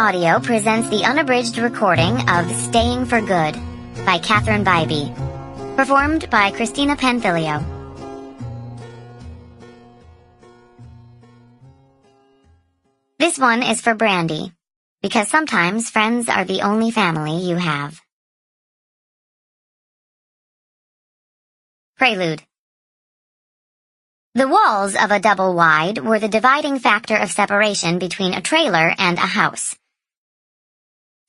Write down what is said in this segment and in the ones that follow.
Audio presents the unabridged recording of Staying for Good by Bybee, performed by Cristina Panfilio. This one is for Brandy, because sometimes friends are the only family you have. Prelude. The walls of a double wide were the dividing factor of separation between a trailer and a house.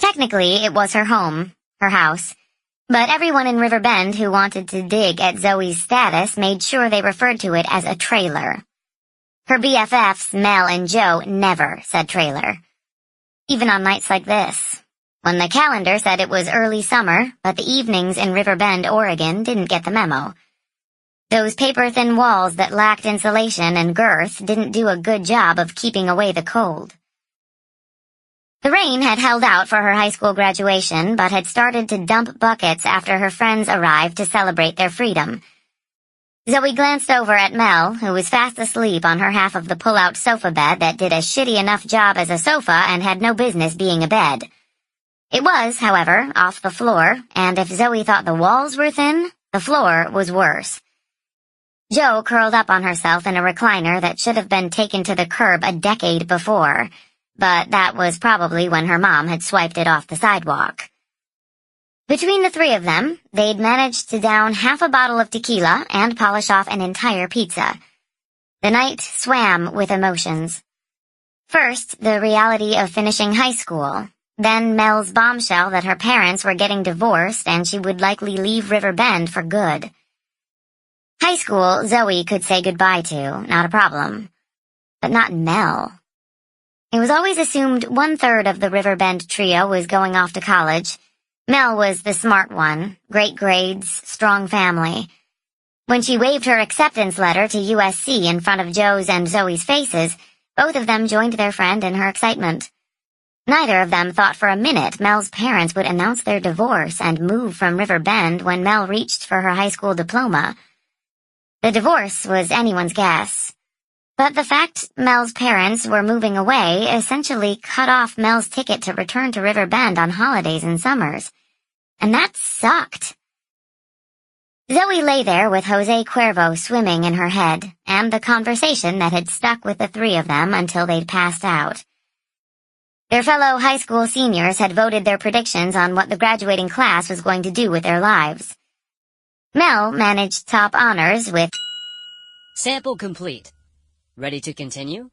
Technically, it was her home, her house, but everyone in Riverbend who wanted to dig at Zoe's status made sure they referred to it as a trailer. Her BFFs, Mel and Joe, never said trailer. Even on nights like this, when the calendar said it was early summer, but the evenings in Riverbend, Oregon didn't get the memo. Those paper-thin walls that lacked insulation and girth didn't do a good job of keeping away the cold. The rain had held out for her high school graduation, but had started to dump buckets after her friends arrived to celebrate their freedom. Zoe glanced over at Mel, who was fast asleep on her half of the pull-out sofa bed that did a shitty enough job as a sofa and had no business being a bed. It was, however, off the floor, and if Zoe thought the walls were thin, the floor was worse. Joe curled up on herself in a recliner that should have been taken to the curb a decade before, but that was probably when her mom had swiped it off the sidewalk. Between the three of them, they'd managed to down half a bottle of tequila and polish off an entire pizza. The night swam with emotions. First, the reality of finishing high school. Then Mel's bombshell that her parents were getting divorced and she would likely leave Riverbend for good. High school, Zoe could say goodbye to, not a problem. But not Mel. It was always assumed 1/3 of the Riverbend trio was going off to college. Mel was the smart one, great grades, strong family. When she waved her acceptance letter to USC in front of Joe's and Zoe's faces, both of them joined their friend in her excitement. Neither of them thought for a minute Mel's parents would announce their divorce and move from Riverbend when Mel reached for her high school diploma. The divorce was anyone's guess. But the fact Mel's parents were moving away essentially cut off Mel's ticket to return to Riverbend on holidays and summers. And that sucked. Zoe lay there with Jose Cuervo swimming in her head, and the conversation that had stuck with the three of them until they'd passed out. Their fellow high school seniors had voted their predictions on what the graduating class was going to do with their lives. Mel managed top honors with Sample complete. Ready to continue?